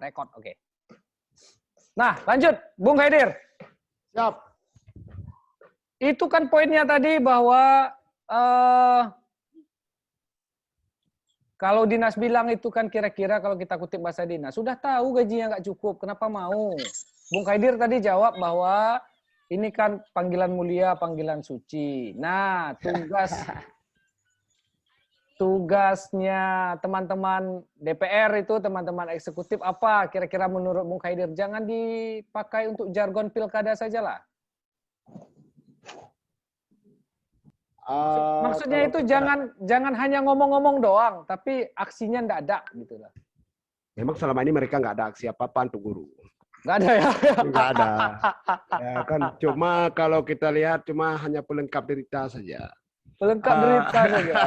Rekod, oke. Nah, lanjut, Bung Khaidir. Siap. Itu kan poinnya tadi bahwa kalau dinas bilang itu kan kira-kira kalau kita kutip bahasa dinas, sudah tahu gajinya nggak cukup, kenapa mau? Bung Khaidir tadi jawab bahwa ini kan panggilan mulia, panggilan suci. Nah, tugasnya teman-teman DPR itu, teman-teman eksekutif apa kira-kira menurut Bung Khaidir? Jangan dipakai untuk jargon pilkada sajalah. Maksudnya itu jangan hanya ngomong-ngomong doang, tapi aksinya nggak ada gitu lah. Memang selama ini mereka nggak ada aksi apa-apa untuk guru. Nggak ada ya? Nggak ada. Ya kan, cuma kalau kita lihat cuma hanya pelengkap derita saja. Pelengkap berita saja ya.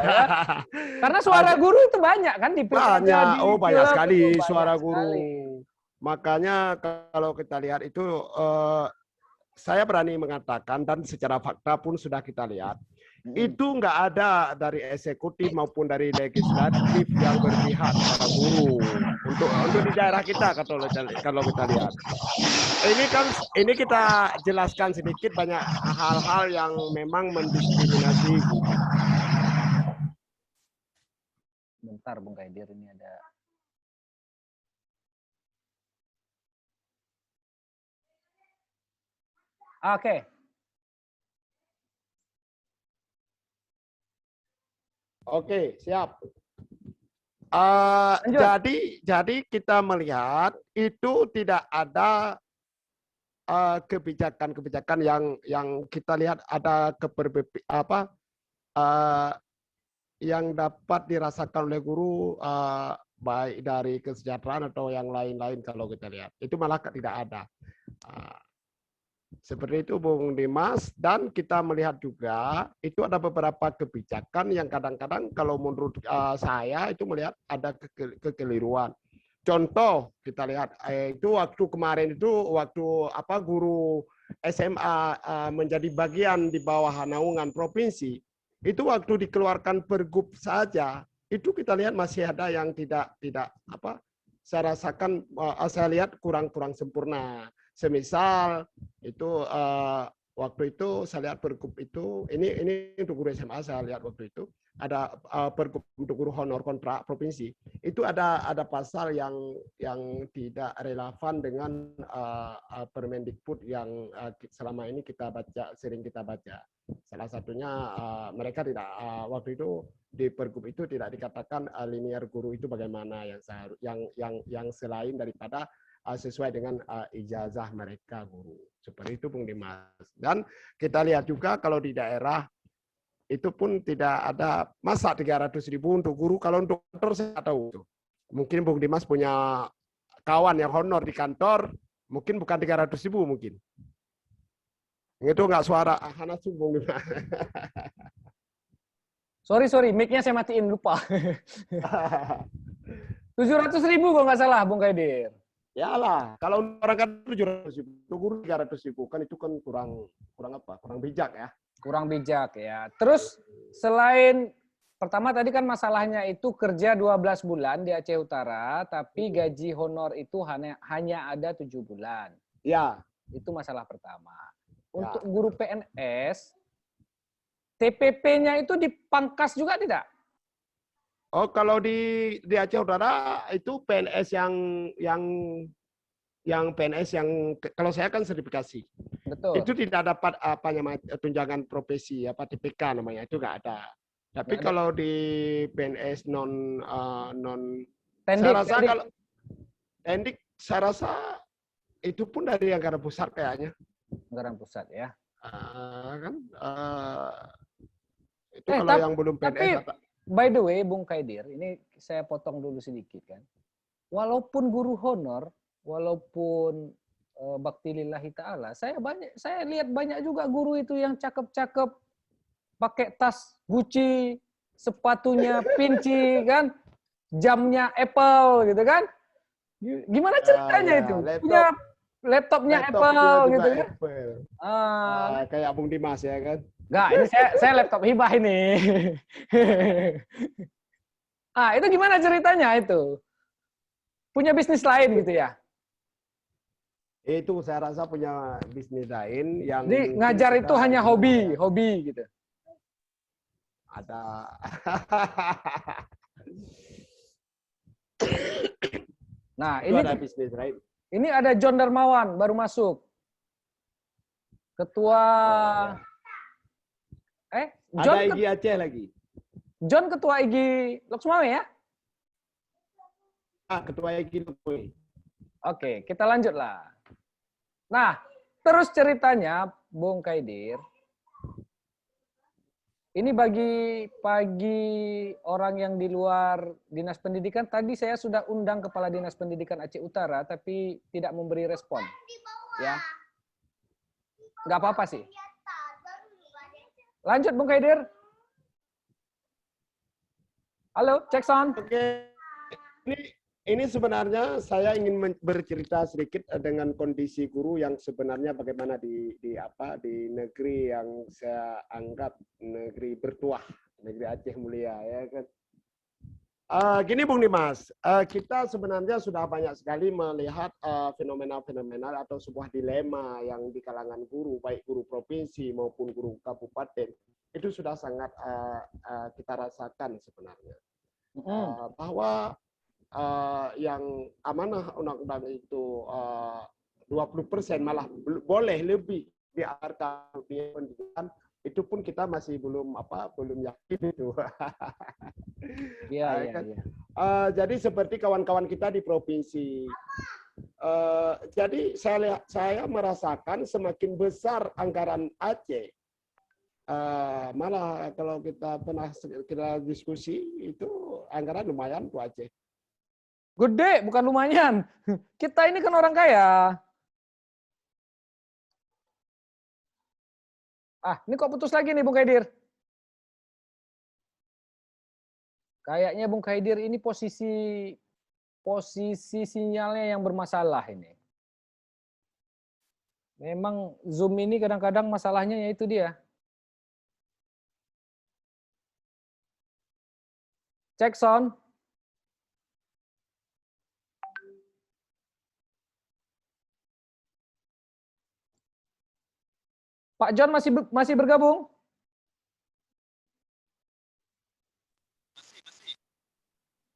Karena suara guru itu banyak kan di pilkada. Banyak, banyak sekali banyak suara guru. sekali. Makanya kalau kita lihat itu, saya berani mengatakan dan secara fakta pun sudah kita lihat, itu nggak ada dari eksekutif maupun dari legislatif yang berpihak pada guru untuk di daerah kita kalau kita lihat. Ini kita jelaskan sedikit banyak hal-hal yang memang mendiskriminasi guru. Bentar Bung Khaidir, ini ada. Oke. Oke, siap. Jadi kita melihat itu tidak ada kebijakan-kebijakan yang kita lihat ada yang dapat dirasakan oleh guru, baik dari kesejahteraan atau yang lain-lain kalau kita lihat. Itu malah tidak ada. Seperti itu Bung Dimas, dan kita melihat juga itu ada beberapa kebijakan yang kadang-kadang kalau menurut saya itu melihat ada kekeliruan. Contoh kita lihat itu waktu kemarin itu waktu guru SMA menjadi bagian di bawah naungan provinsi, itu waktu dikeluarkan pergub saja itu kita lihat masih ada yang tidak saya rasakan, saya lihat kurang sempurna. Semisal itu waktu itu saya lihat pergub itu, ini untuk guru SMA saya lihat waktu itu ada pergub untuk guru honor kontrak provinsi, itu ada pasal yang tidak relevan dengan Permendikbud yang selama ini sering kita baca. Salah satunya mereka tidak waktu itu di pergub itu tidak dikatakan linear guru itu bagaimana yang selain daripada sesuai dengan ijazah mereka guru. Seperti itu Bung Dimas. Dan kita lihat juga kalau di daerah itu pun tidak ada masa 300.000 untuk guru, kalau untuk kantor saya tahu. Mungkin Bung Dimas punya kawan yang honor di kantor, mungkin bukan 300.000 mungkin. Itu nggak suara Hanasu Bung Dimas. Sorry, mic-nya saya matiin, lupa. 700.000 kalau nggak salah Bung Khaidir. Yalah, kalau orang kan 700.000, guru 300.000 kan itu kan kurang bijak ya. Kurang bijak ya. Terus selain pertama tadi kan masalahnya itu kerja 12 bulan di Aceh Utara, tapi gaji honor itu hanya ada 7 bulan. Ya, itu masalah pertama. Untuk guru PNS, TPP-nya itu dipangkas juga tidak? Oh, kalau di Aceh Utara itu PNS yang PNS yang kalau saya kan sertifikasi. Betul. Itu tidak dapat tunjangan profesi TPK namanya, itu nggak ada. Tapi kalau di PNS non tendik, saya rasa kalau tendik saya rasa itu pun dari anggaran pusat kayaknya. Anggaran pusat ya. Itu kalau yang belum PNS. By the way, Bung Khaidir, ini saya potong dulu sedikit kan. Walaupun guru honor, walaupun bakti lillahi ta'ala, saya lihat banyak juga guru itu yang cakep-cakep, pakai tas Gucci, sepatunya Pinci kan, jamnya Apple gitu kan. Gimana ceritanya itu? Punya laptopnya Apple gitu kan. Kayak Bung Dimas ya kan. Enggak, ini saya laptop hibah ini. Itu gimana ceritanya itu? punya bisnis lain gitu ya. Itu saya rasa punya bisnis lain yang Jadi mungkin ngajar itu kita hanya belum hobi, ada. hobi gitu. Ada. Nah, Itu ada bisnis lain. ini ada John Darmawan baru masuk. Ketua Oh, ya. John Ada Igi Aceh lagi. John ketua IG Loksmawe ya? Ketua Igi Loksmawe. Oke, kita lanjutlah. Nah, terus ceritanya Bung Kaidir. Ini bagi orang yang di luar Dinas Pendidikan, tadi saya sudah undang Kepala Dinas Pendidikan Aceh Utara, tapi tidak memberi respon. Ya, nggak apa-apa sih. Lanjut, Bung Kaidir. Halo, cek sound. Oke, ini sebenarnya saya ingin bercerita sedikit dengan kondisi guru yang sebenarnya bagaimana di negeri yang saya anggap negeri bertuah, negeri Aceh Mulia, ya kan. Gini Bung Dimas, kita sebenarnya sudah banyak sekali melihat fenomena-fenomena atau sebuah dilema yang di kalangan guru, baik guru provinsi maupun guru kabupaten, itu sudah sangat kita rasakan sebenarnya. Bahwa yang amanah undang-undang itu 20% malah boleh lebih diarahkan dunia pendidikan, itu pun kita masih belum yakin itu. Iya, Kan? iya. Jadi seperti kawan-kawan kita di provinsi. Jadi saya merasakan semakin besar anggaran Aceh. Malah kalau kita pernah kita diskusi itu anggaran lumayan tuh Aceh. Gede, bukan lumayan. Kita ini kan orang kaya. Ini kok putus lagi nih Bung Kaidir? Kayaknya Bung Kaidir ini posisi sinyalnya yang bermasalah ini. Memang Zoom ini kadang-kadang masalahnya yaitu dia. Cek sound. Pak John masih bergabung?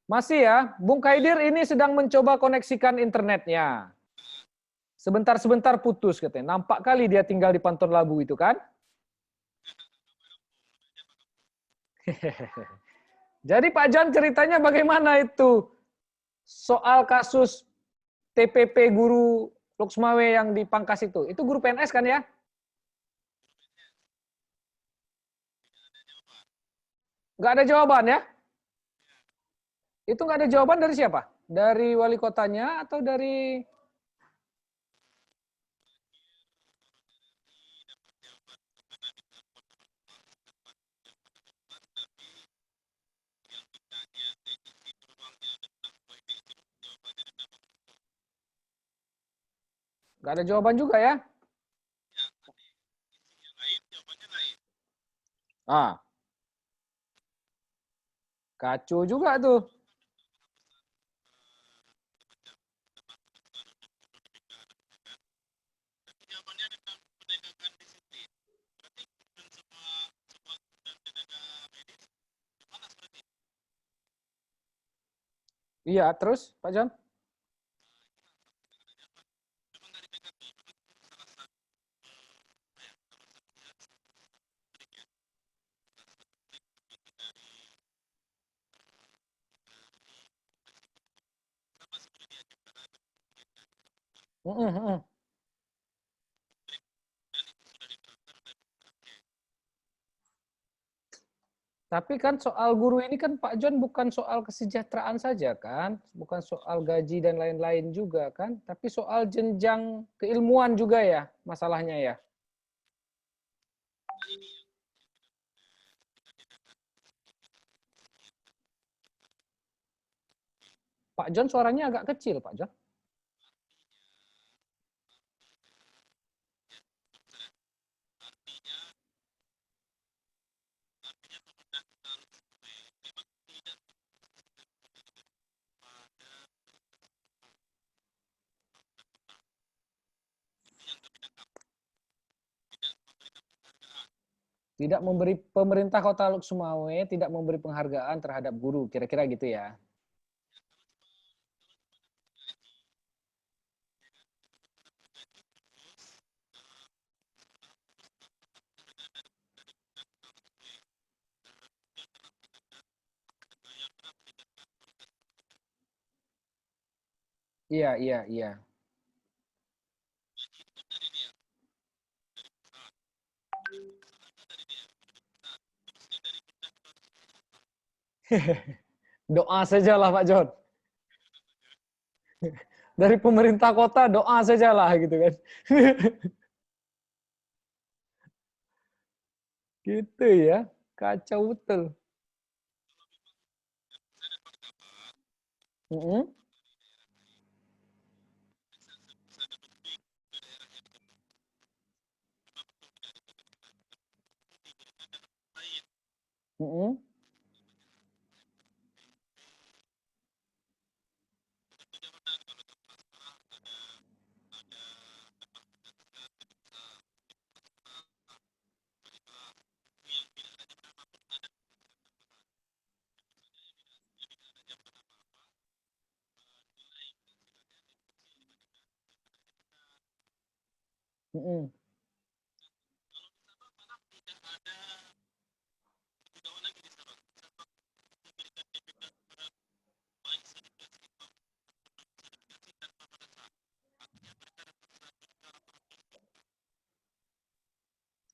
Masih ya. Bung Kaidir ini sedang mencoba koneksikan internetnya. Sebentar-sebentar putus katanya. Nampak kali dia tinggal di Pantor Labu itu kan? Jadi Pak John ceritanya bagaimana itu? Soal kasus TPP guru Loksmawe yang di Pangkas itu. Itu guru PNS kan ya? Nggak ada jawaban ya? Itu nggak ada jawaban dari siapa? Dari wali kotanya atau dari... Nggak ada jawaban juga ya? Kacau juga tuh. Iya, terus Pak John? Tapi kan soal guru ini kan Pak John bukan soal kesejahteraan saja kan, bukan soal gaji dan lain-lain juga kan, tapi soal jenjang keilmuan juga ya masalahnya ya. Pak John suaranya agak kecil Pak John. Tidak memberi pemerintah Kota Luk Sumawe tidak memberi penghargaan terhadap guru, kira-kira gitu ya. Iya, iya, iya. Doa sajalah Pak John. Dari pemerintah kota doa sajalah gitu kan. Gitu ya. Kacau betul. Mm-mm. Mm-mm. Mm-mm.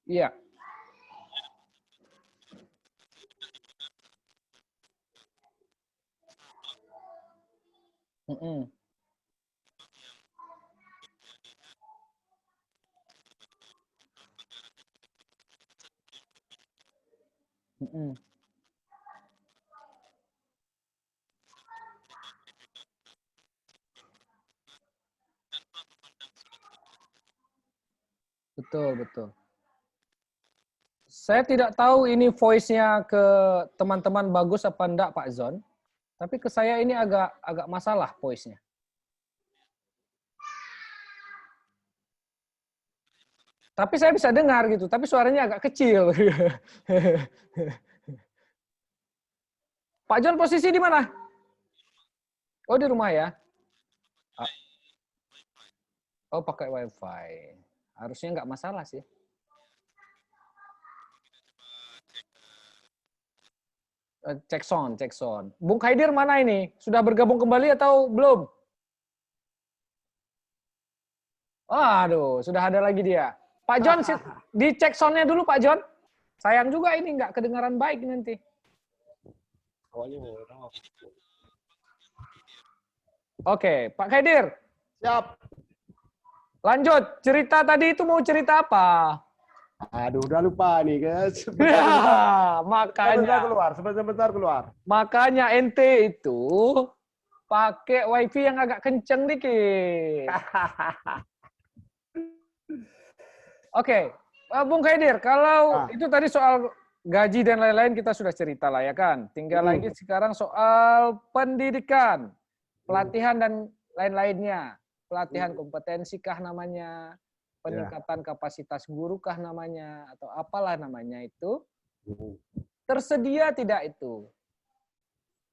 Iya. Mm-mm. Mm-mm. Betul, betul. Saya tidak tahu ini voice-nya ke teman-teman bagus apa enggak Pak Zon, tapi ke saya ini agak masalah voice-nya. Tapi saya bisa dengar gitu, tapi suaranya agak kecil. Pak John posisi di mana? Oh, di rumah ya? Ah, oh, pakai WiFi. Harusnya nggak masalah sih. Cek sound, cek sound. Bung Khaidir mana ini? Sudah bergabung kembali atau belum? Aduh, sudah ada lagi dia. Pak John, dicek soundnya dulu Pak John. Sayang juga ini nggak kedengaran baik nanti. Oke, Pak Khaidir. Siap. Lanjut, cerita tadi itu mau cerita apa? Aduh, udah lupa nih, guys. Ya, makanya. Sebentar keluar. Makanya ente itu pakai wifi yang agak kenceng dikit. Oke, Bung Khaidir, kalau itu tadi soal gaji dan lain-lain kita sudah cerita lah ya kan. Tinggal lagi sekarang soal pendidikan, pelatihan dan lain-lainnya. Pelatihan kompetensi kah namanya, peningkatan kapasitas guru kah namanya, atau apalah namanya itu. Tersedia tidak itu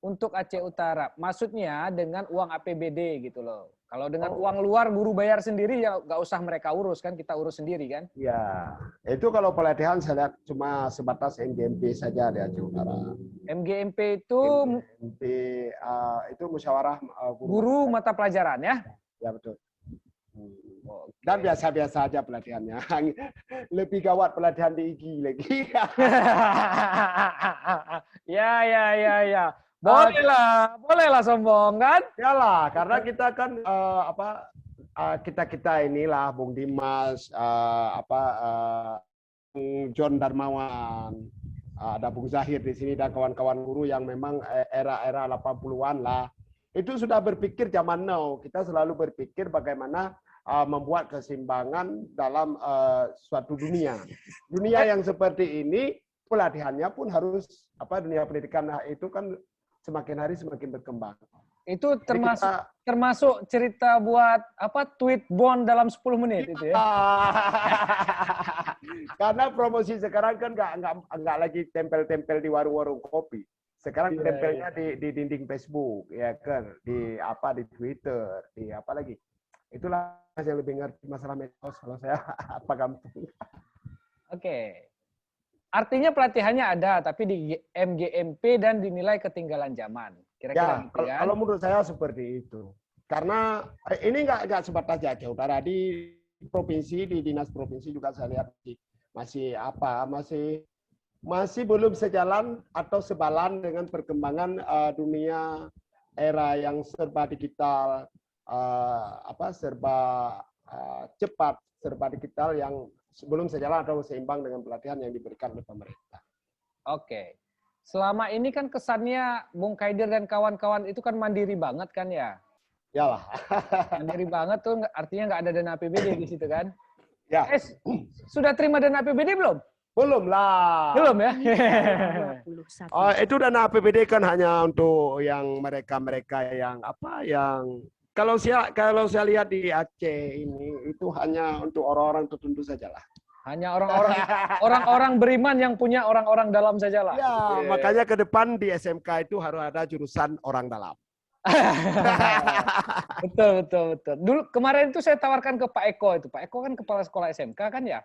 untuk Aceh Utara? Maksudnya dengan uang APBD gitu loh. Kalau dengan uang luar guru bayar sendiri ya nggak usah mereka urus kan, kita urus sendiri kan. Ya, itu kalau pelatihan saya lihat cuma sebatas MGMP saja di Aceh Utara. MGMP itu itu musyawarah guru mata pelajaran ya? Ya betul. Dan biasa-biasa aja pelatihannya. Lebih gawat pelatihan di IGI lagi. Ya. Bolehlah sombong kan? Yalah, karena kita kan kita inilah Bung Dimas, John Darmawan, ada Bung Zahir di sini dan kawan-kawan guru yang memang era-era 80-an lah. Itu sudah berpikir zaman now. Kita selalu berpikir bagaimana membuat keseimbangan dalam suatu dunia. Dunia yang seperti ini, pelatihannya pun harus dunia pendidikan itu kan semakin hari semakin berkembang. Itu Jadi termasuk cerita buat apa tweet bond dalam 10 menit itu ya. Karena promosi sekarang kan nggak lagi tempel-tempel di warung-warung kopi. Sekarang Iya, tempelnya iya. di dinding Facebook, ya kan, di apa di Twitter, di apa lagi. Itulah yang lebih ngerti masalah medsos kalau saya apa gampang. Oke. Artinya pelatihannya ada, tapi di MGMP dan dinilai ketinggalan zaman. Kira-kira Ya, gitu kan? kalau menurut saya seperti itu. Karena ini nggak sebatas Aceh Utara, di provinsi, di dinas provinsi juga saya lihat masih apa, masih belum sejalan atau sebalan dengan perkembangan dunia era yang serba digital, serba cepat, serba digital yang belum sejalan atau seimbang dengan pelatihan yang diberikan oleh pemerintah. Oke. Selama ini kan kesannya Bung Kaidir dan kawan-kawan itu kan mandiri banget kan ya? Yalah. Mandiri banget tuh artinya nggak ada dana APBD di situ kan? Ya. Sudah terima dana APBD belum? Belum lah. Belum ya? Itu dana APBD kan hanya untuk yang mereka-mereka yang apa yang kalau saya lihat di Aceh ini itu hanya untuk orang-orang tertentu sajalah. Hanya orang-orang beriman yang punya orang-orang dalam sajalah. Ya, makanya ke depan di SMK itu harus ada jurusan orang dalam. Betul. Dulu kemarin itu saya tawarkan ke Pak Eko itu. Pak Eko kan kepala sekolah SMK kan ya?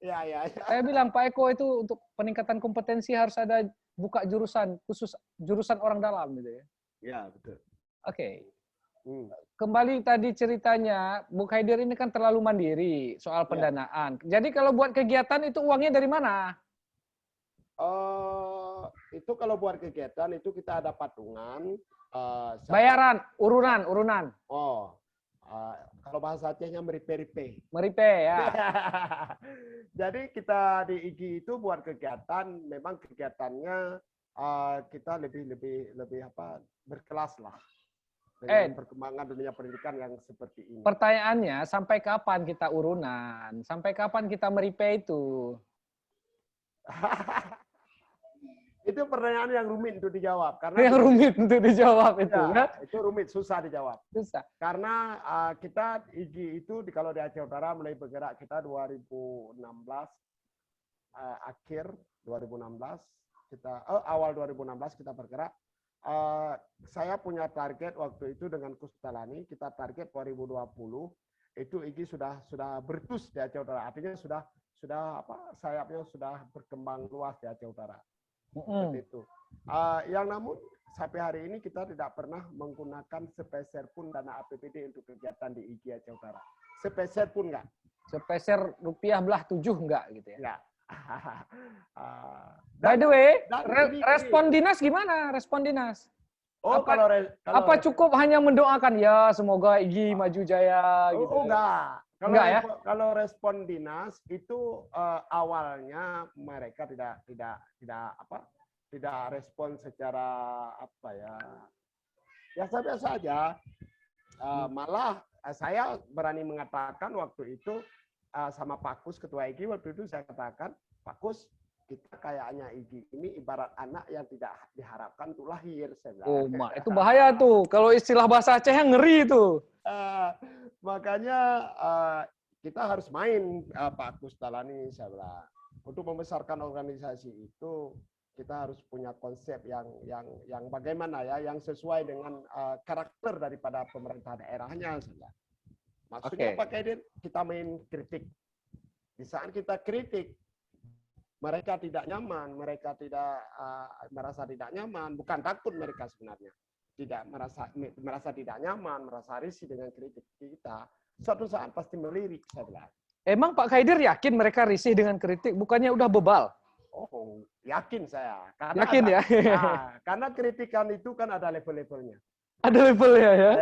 Ya. Saya bilang Pak Eko itu untuk peningkatan kompetensi harus ada buka jurusan khusus jurusan orang dalam gitu ya. Ya, betul. Oke. Kembali tadi ceritanya, Bu Kaidir ini kan terlalu mandiri soal pendanaan. Jadi kalau buat kegiatan itu uangnya dari mana? Itu kalau buat kegiatan itu kita ada patungan. Bayaran, urunan. Kalau bahasa Acehnya meripe-ripe. Meripe ya. Jadi kita di IGI itu buat kegiatan, memang kegiatannya kita lebih apa berkelas lah. Dengan perkembangan dunia pendidikan yang seperti ini. Pertanyaannya, sampai kapan kita urunan? Sampai kapan kita meripe itu? Itu pertanyaan yang rumit untuk dijawab. Karena yang rumit untuk dijawab itu. Ya, itu rumit, susah dijawab. Susah. Karena kita IGI itu kalau di Aceh Utara mulai bergerak kita 2016 akhir 2016 kita awal 2016 kita bergerak. Saya punya target waktu itu dengan Kustalani, kita target 2020 itu IGI sudah bertus di Aceh Utara. Artinya sudah sayapnya sudah berkembang luas di Aceh Utara. Seperti itu. Yang namun sampai hari ini kita tidak pernah menggunakan sepeser pun dana APBD untuk kegiatan di IGI Aceh Utara. Sepeser pun enggak. Sepeser rupiah belah 7 enggak gitu ya? Enggak. By the way, respon dinas gimana? Respon dinas? Apa cukup hanya mendoakan ya semoga IGI maju jaya gitu? Enggak. Kalau respon dinas itu awalnya mereka tidak respon secara apa ya biasa-biasa aja. Malah saya berani mengatakan waktu itu sama Pak Kus ketua IGI waktu itu saya katakan, Pak Kus, kita kayaknya IGI ini ibarat anak yang tidak diharapkan untuk lahir. Itu bahaya tuh. Kalau istilah bahasa Aceh yang ngeri itu. Makanya kita harus main Pak Kustalani, saya bilang. Untuk membesarkan organisasi itu kita harus punya konsep yang bagaimana ya, yang sesuai dengan karakter daripada pemerintah daerahnya. Maksudnya Pak Kaidir, kita main kritik. Di saat kita kritik, mereka tidak nyaman, mereka tidak merasa tidak nyaman, bukan takut mereka sebenarnya. Tidak merasa tidak nyaman, merasa risih dengan kritik kita. Suatu saat pasti melirik, saya bilang. Emang Pak Kaidir yakin mereka risih dengan kritik? Bukannya udah bebal? Oh, yakin saya. Yakin ya? Karena kritikan itu kan ada level-levelnya. Ada levelnya ya?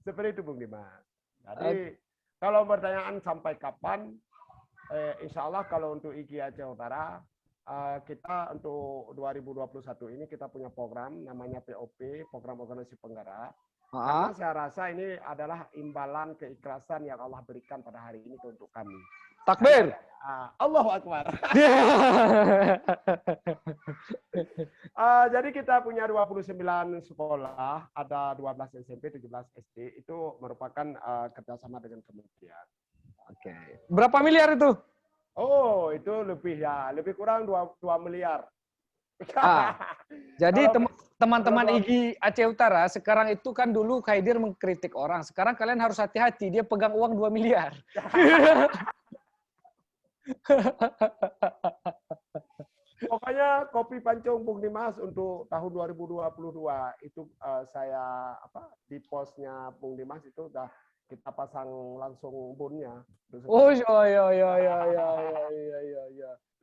Seperti itu, Bung Dimas. Jadi, kalau pertanyaan sampai kapan, insya Allah kalau untuk IGI Aceh Utara, kita untuk 2021 ini kita punya program namanya POP, Program Organisasi Penggerak. Karena Ah. saya rasa ini adalah imbalan keikhlasan yang Allah berikan pada hari ini untuk kami. Takbir. Allahu Akbar. Jadi kita punya 29 sekolah, ada 12 SMP, 17 SD, itu merupakan kerjasama dengan kementerian. Oke. Berapa miliar itu? Oh, itu lebih kurang 2 miliar. Ah, jadi Kalau teman-teman kalau IGI Aceh Utara sekarang itu kan dulu Khaidir mengkritik orang. Sekarang kalian harus hati-hati, dia pegang uang 2 miliar. pokoknya kopi Pancong Bung Dimas untuk tahun 2022 itu saya di postnya Bung Dimas itu udah kita pasang langsung bonnya. Oh, ya.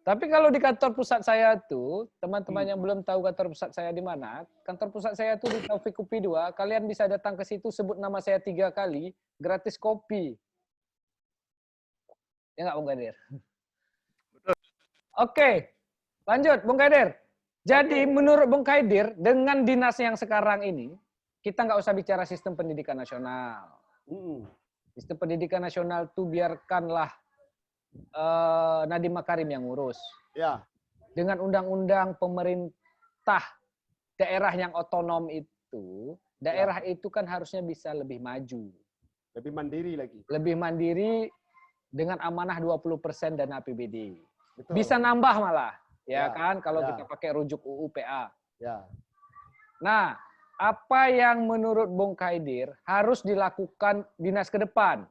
Tapi kalau di kantor pusat saya tuh, teman-teman yang belum tahu kantor pusat saya di mana, kantor pusat saya tuh di Taufik Kopi 2, kalian bisa datang ke situ, sebut nama saya 3 kali, gratis kopi. Ya nggak, Bung Kadir? Oke, lanjut, Bung Kadir. Jadi menurut Bung Kadir, dengan dinas yang sekarang ini, kita nggak usah bicara sistem pendidikan nasional. Sistem pendidikan nasional tuh biarkanlah Nadiem Makarim yang ngurus. Ya. Dengan undang-undang pemerintah daerah yang otonom itu, daerah itu kan harusnya bisa lebih maju. Lebih mandiri lagi. Lebih mandiri dengan amanah 20% dana APBD. Betul. Bisa nambah malah, ya kan, kalau kita pakai rujuk UU PA. Ya. Nah, apa yang menurut Bung Kadir harus dilakukan dinas ke depan?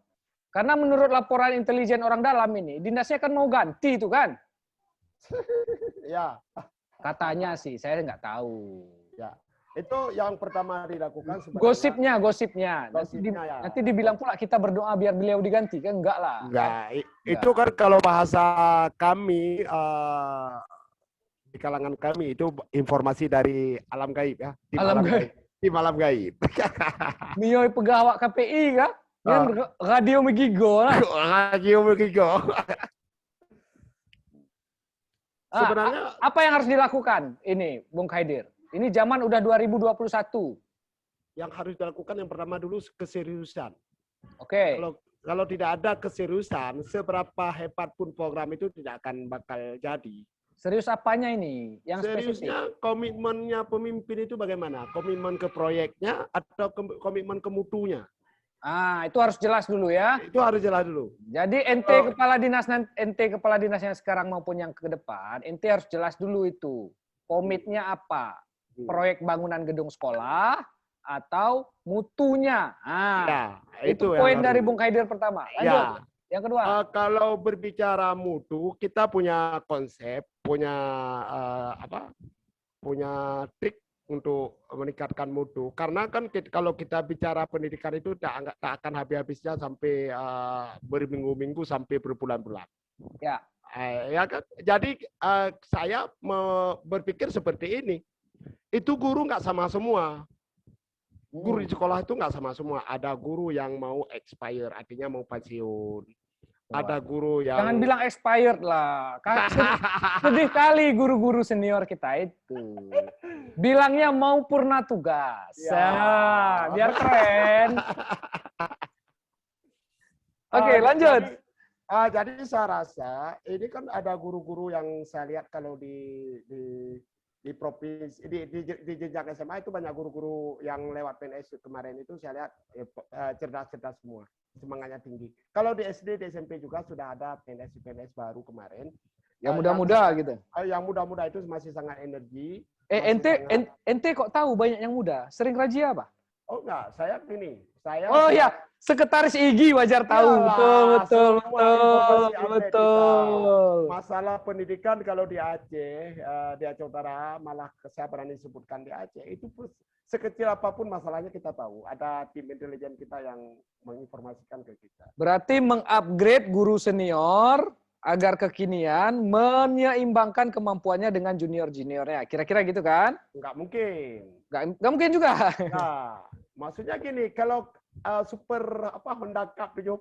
Karena menurut laporan intelijen orang dalam ini, dinasnya kan mau ganti itu kan? Ya. Katanya sih, saya nggak tahu. Ya. Itu yang pertama dilakukan sebenarnya. Gosipnya. Ya. Nanti dibilang pula kita berdoa biar beliau diganti, kan enggak lah. Enggak. Itu kan kalau bahasa kami di kalangan kami itu informasi dari alam gaib ya. Di alam gaib. Di malam gaib. Miyoi pegawai KPI kan? Yang radio Megigo lah. Radio Megigo. Sebenarnya apa yang harus dilakukan ini, Bung Khaidir? Ini zaman udah 2021. Yang harus dilakukan yang pertama dulu keseriusan. Oke. Kalau tidak ada keseriusan, seberapa hebat pun program itu tidak akan bakal jadi. Serius apanya ini? Yang seriusnya spesifik? Komitmennya pemimpin itu bagaimana? Komitmen ke proyeknya atau komitmen ke mutunya? Itu harus jelas dulu ya. Itu harus jelas dulu. Jadi ente kepala dinas yang sekarang maupun yang ke depan, ente harus jelas dulu itu. Komitnya apa? Proyek bangunan gedung sekolah atau mutunya. Itu poin dari Bung Khaidir pertama. Lanjut. Yang kedua. Kalau berbicara mutu, kita punya konsep, punya punya trik untuk meningkatkan mutu. Karena kan kalau kita bicara pendidikan itu tak akan habis-habisnya sampai berminggu-minggu sampai berbulan-bulan. Ya. Ya kan? Jadi saya berpikir seperti ini. Itu guru nggak sama semua. Guru di sekolah itu nggak sama semua. Ada guru yang mau expire, artinya mau pensiun. Ada guru yang... Jangan bilang expired lah. Sedih kali guru-guru senior kita itu. Bilangnya mau purna tugas. Ya. Biar keren. Oke, lanjut. Jadi saya rasa ini kan ada guru-guru yang saya lihat kalau di provinsi di jenjang SMA itu banyak guru-guru yang lewat PNS kemarin itu saya lihat cerdas-cerdas semua, semangatnya tinggi. Kalau di SD, di SMP juga sudah ada PNS baru kemarin. Yang muda-muda gitu. Yang muda-muda itu masih sangat energi. Ente kok tahu banyak yang muda? Sering razia apa? Oh enggak, saya gini. Ya, sekretaris IGI wajar tahu. Betul. Masalah pendidikan kalau di Aceh Utara, malah saya berani sebutkan di Aceh, itu sekecil apapun masalahnya kita tahu. Ada tim intelijen kita yang menginformasikan ke kita. Berarti mengupgrade guru senior agar kekinian menyeimbangkan kemampuannya dengan junior-juniornya. Kira-kira gitu kan? Enggak mungkin. Enggak mungkin juga. Nah, maksudnya gini, kalau super Honda Cup 70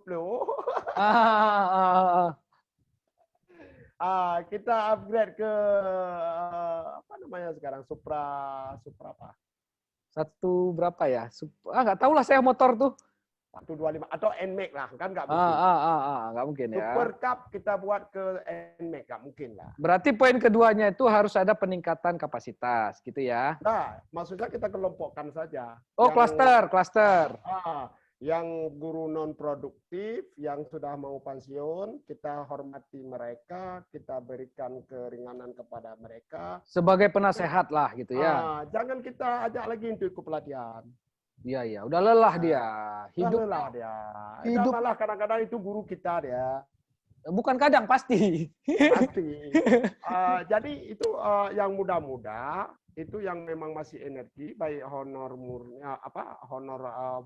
kita upgrade ke apa namanya sekarang Supra apa? Satu berapa ya? Nggak tahu lah saya motor tuh. 125 atau NMAX lah, kan nggak mungkin. Nggak mungkin ya. Super Cup kita buat ke NMAX, nggak mungkin lah. Berarti poin keduanya itu harus ada peningkatan kapasitas, gitu ya? Nah, maksudnya kita kelompokkan saja. Oh, klaster. Yang guru non produktif, yang sudah mau pensiun, kita hormati mereka, kita berikan keringanan kepada mereka. Sebagai penasehat lah, gitu ya? Jangan kita ajak lagi untuk ikut pelatihan. Iya, udah lelah dia. Hidup lelah dia. Hidup malah kadang-kadang itu guru kita dia. Bukan kadang, pasti. Pasti. Jadi itu yang muda-muda itu yang memang masih energi, baik honor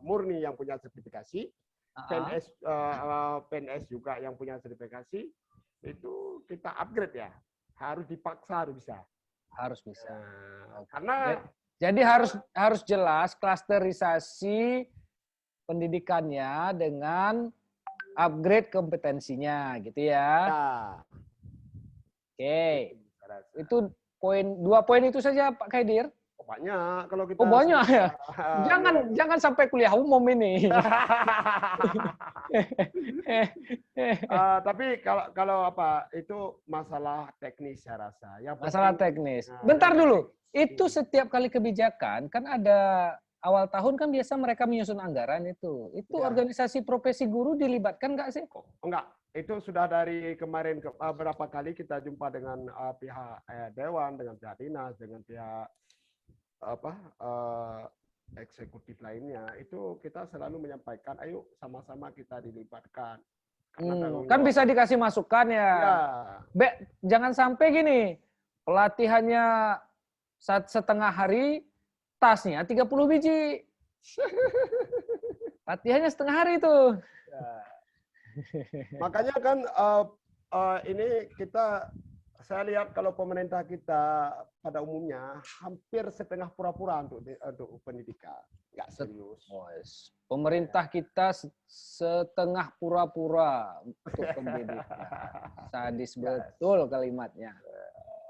murni yang punya sertifikasi, PNS juga yang punya sertifikasi, itu kita upgrade ya. Harus dipaksa harus bisa. Harus bisa. Karena jadi harus jelas klasterisasi pendidikannya dengan upgrade kompetensinya, gitu ya. Oke. Itu dua poin itu saja Pak Khaidir. Banyak kalau kita. Oh, banyak ya. Jangan sampai kuliah umum ini. Tapi kalau apa itu masalah teknis saya rasa. Masalah teknis. Bentar dulu. Itu setiap kali kebijakan kan ada awal tahun kan biasa mereka menyusun anggaran itu. Itu ya. Organisasi profesi guru dilibatkan nggak sih? Enggak. Itu sudah dari kemarin beberapa kali kita jumpa dengan pihak dewan, dengan pihak dinas, dengan pihak eksekutif lainnya. Itu kita selalu menyampaikan, ayo sama-sama kita dilibatkan. Kan bisa dikasih masukan ya. Jangan sampai gini, pelatihannya setengah hari, tasnya 30 biji. Latihannya setengah hari itu. Makanya kan ini saya lihat kalau pemerintah kita pada umumnya hampir setengah pura-pura untuk pendidikan, nggak serius. Pemerintah kita setengah pura-pura untuk pendidikan. Sadis betul kalimatnya.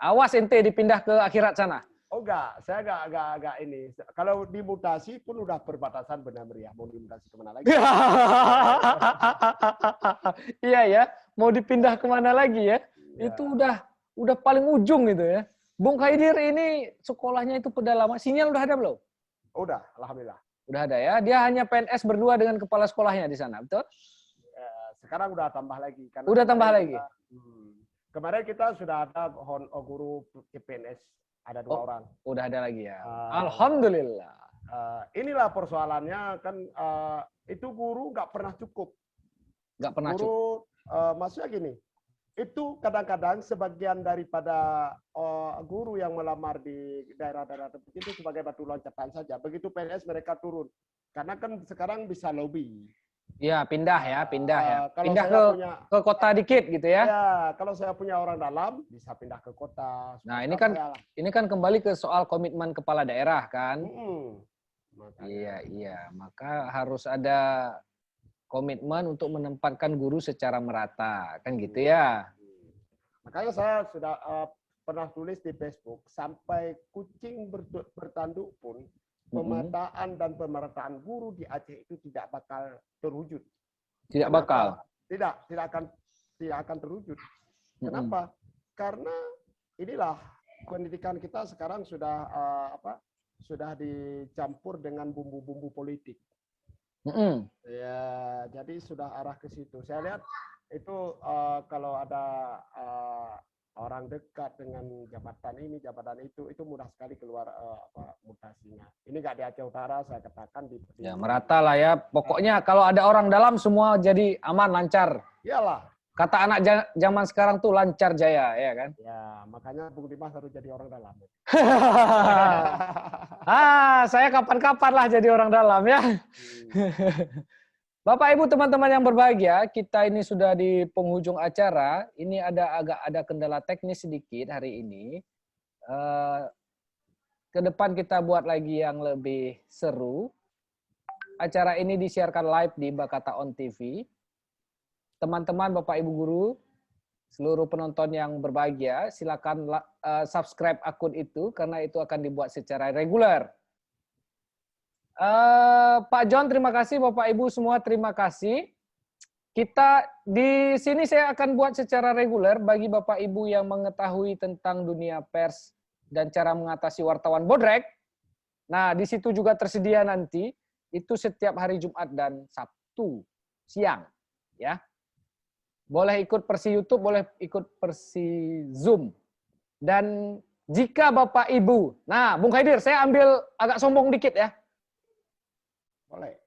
Awas ente dipindah ke akhirat sana. Oh enggak, saya enggak ini. Kalau dimutasi pun udah perbatasan benar meriah. Mau dimutasi kemana lagi? Iya ya, mau dipindah kemana lagi ya? Itu udah paling ujung gitu ya. Bung Khaidir ini sekolahnya itu pedalaman. Sinyal udah ada belum? Udah, alhamdulillah. Udah ada ya. Dia hanya PNS berdua dengan kepala sekolahnya di sana, betul? Sekarang udah tambah lagi. Udah tambah lagi. Kemarin kita sudah ada guru PNS. Ada 2 orang. Udah ada lagi ya. Alhamdulillah. Inilah persoalannya kan itu guru nggak pernah cukup. Nggak pernah cukup. Maksudnya gini, itu kadang-kadang sebagian daripada guru yang melamar di daerah-daerah terpencil itu sebagai batu loncatan saja. Begitu PNS mereka turun. Karena kan sekarang bisa lobby. Iya, pindah ya. Pindah ke kota dikit gitu ya. Ya, kalau saya punya orang dalam bisa pindah ke kota. Nah, ini kan kembali ke soal komitmen kepala daerah kan. Iya. Maka harus ada komitmen untuk menempatkan guru secara merata, kan gitu ya. Makanya saya sudah pernah tulis di Facebook, sampai kucing bertanduk pun pemetaan dan pemerataan guru di Aceh itu tidak bakal terwujud. Tidak bakal. Tidak akan terwujud. Kenapa? Karena inilah pendidikan kita sekarang sudah sudah dicampur dengan bumbu-bumbu politik. Ya, jadi sudah arah ke situ. Saya lihat itu kalau ada orang dekat dengan jabatan ini, jabatan itu mudah sekali keluar mutasinya. Ini nggak di Aceh Utara, saya katakan ya merata lah ya. Pokoknya kalau ada orang dalam semua jadi aman, lancar. Iyalah. Kata anak zaman sekarang tuh lancar jaya, ya kan? Ya, makanya Bung Dimas harus jadi orang dalam. Saya kapan-kapan lah jadi orang dalam ya. Bapak Ibu teman-teman yang berbahagia, kita ini sudah di penghujung acara. Ini agak ada kendala teknis sedikit hari ini. Ke depan kita buat lagi yang lebih seru. Acara ini disiarkan live di Bakata On TV. Teman-teman, Bapak Ibu guru, seluruh penonton yang berbahagia, silakan subscribe akun itu karena itu akan dibuat secara reguler. Pak John, terima kasih. Bapak Ibu semua, terima kasih. Kita di sini saya akan buat secara reguler bagi Bapak Ibu yang mengetahui tentang dunia pers dan cara mengatasi wartawan bodrek. Nah, di situ juga tersedia nanti itu setiap hari Jumat dan Sabtu siang, ya. Boleh ikut versi YouTube, boleh ikut versi Zoom. Dan jika Bapak Ibu, nah Bung Khaidir, saya ambil agak sombong dikit ya. Boleh.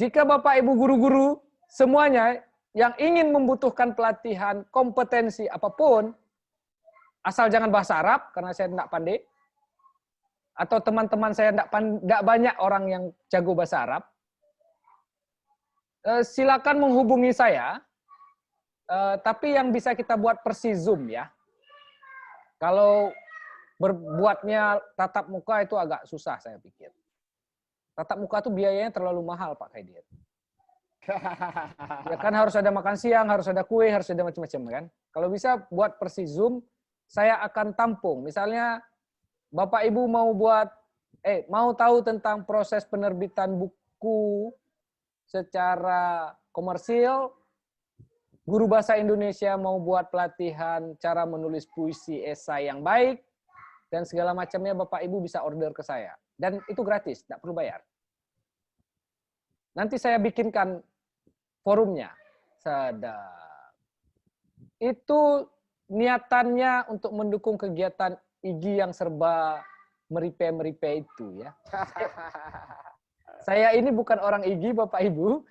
Jika Bapak Ibu guru-guru semuanya yang ingin membutuhkan pelatihan kompetensi apapun, asal jangan bahasa Arab karena saya tidak pandai, atau teman-teman saya tidak banyak orang yang jago bahasa Arab, silakan menghubungi saya. Tapi yang bisa kita buat versi Zoom ya. Kalau berbuatnya tatap muka itu agak susah saya pikir. Tatap muka itu biayanya terlalu mahal Pak Khaidir. Ya kan harus ada makan siang, harus ada kue, harus ada macam-macam kan. Kalau bisa buat versi Zoom, saya akan tampung. Misalnya Bapak Ibu mau tahu tentang proses penerbitan buku secara komersil, guru bahasa Indonesia mau buat pelatihan cara menulis puisi esai yang baik, dan segala macamnya Bapak Ibu bisa order ke saya. Dan itu gratis, tidak perlu bayar. Nanti saya bikinkan forumnya. Sedap. Itu niatannya untuk mendukung kegiatan IGI yang serba meripe-meripe itu ya. Saya ini bukan orang IGI Bapak Ibu.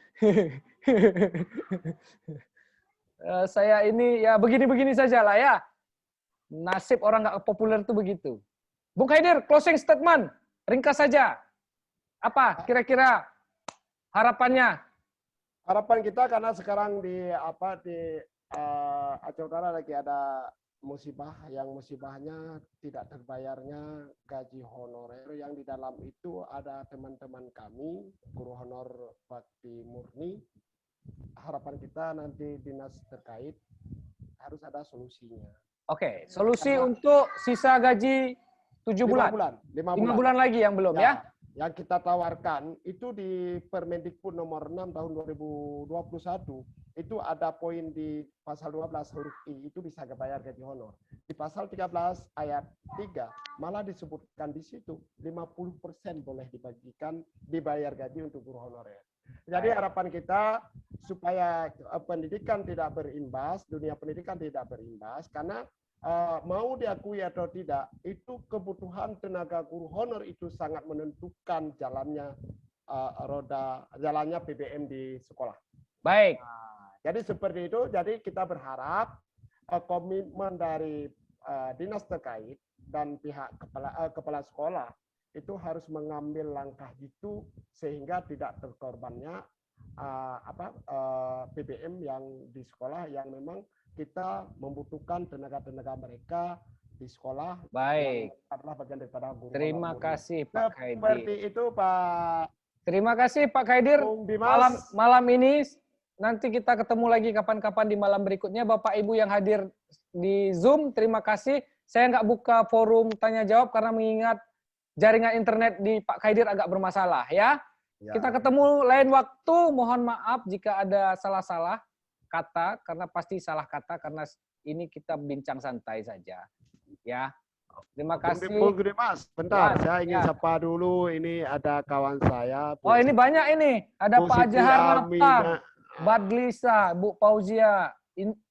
Saya ini ya begini-begini saja lah ya. Nasib orang nggak populer itu begitu. Bung Khaidir, closing statement. Ringkas saja. Apa kira-kira harapannya? Harapan kita karena sekarang di Aceh Utara lagi ada musibah yang musibahnya tidak terbayarnya gaji honorer, yang di dalam itu ada teman-teman kami guru honor bakti murni. Harapan kita nanti dinas terkait harus ada solusinya. Oke, solusi untuk sisa gaji 7 bulan. 5 bulan lagi yang belum ya. Yang kita tawarkan itu di Permendikbud nomor 6 tahun 2021 itu ada poin di pasal 12 huruf I itu bisa bayar gaji honor. Di pasal 13 ayat 3 malah disebutkan di situ 50% boleh dibayar gaji untuk guru honorer. Jadi harapan kita supaya pendidikan tidak berimbas, dunia pendidikan tidak berimbas karena mau diakui atau tidak, itu kebutuhan tenaga guru honor itu sangat menentukan jalannya jalannya PBM di sekolah. Baik. Jadi seperti itu. Jadi kita berharap komitmen dari dinas terkait dan pihak kepala sekolah itu harus mengambil langkah itu sehingga tidak terkorbannya PBM yang di sekolah yang memang kita membutuhkan tenaga-tenaga mereka di sekolah. Baik. Adalah bagian daripada guru. Terima kasih Pak Khaidir. Seperti itu Pak. Terima kasih Pak Khaidir. Malam ini nanti kita ketemu lagi kapan-kapan di malam berikutnya. Bapak Ibu yang hadir di Zoom, terima kasih. Saya nggak buka forum tanya jawab karena mengingat jaringan internet di Pak Khaidir agak bermasalah ya. Kita ketemu lain waktu. Mohon maaf jika ada salah-salah kata, karena pasti salah kata karena ini kita bincang santai saja. Ya. Terima kasih. Bung Mas, bentar, saya ingin sapa dulu. Ini ada kawan saya. Oh, ini banyak ini. Ada Pak Jahar Naftar, Badlisa, Bu Fauzia,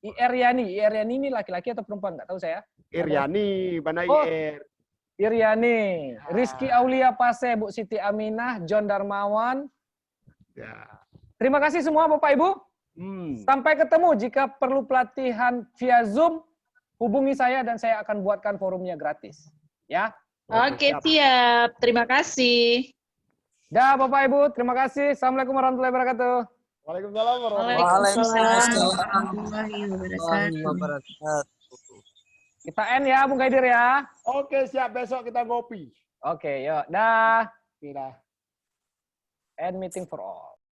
Iryani. Iryani ini laki-laki atau perempuan? Nggak tahu saya. Iryani, mana Iryani, Rizky Aulia Pase, Bu Siti Aminah, John Darmawan. Ya. Terima kasih semua Bapak Ibu. Sampai ketemu. Jika perlu pelatihan via Zoom, hubungi saya dan saya akan buatkan forumnya gratis. Ya. Oke, siap. Terima kasih. Dah Bapak Ibu, terima kasih. Assalamualaikum warahmatullahi wabarakatuh. Waalaikumsalam warahmatullahi wabarakatuh. Kita end ya, Bung Khaidir ya. Oke, siap. Besok kita ngopi. Oke, yuk. Dah. Dah. End meeting for all.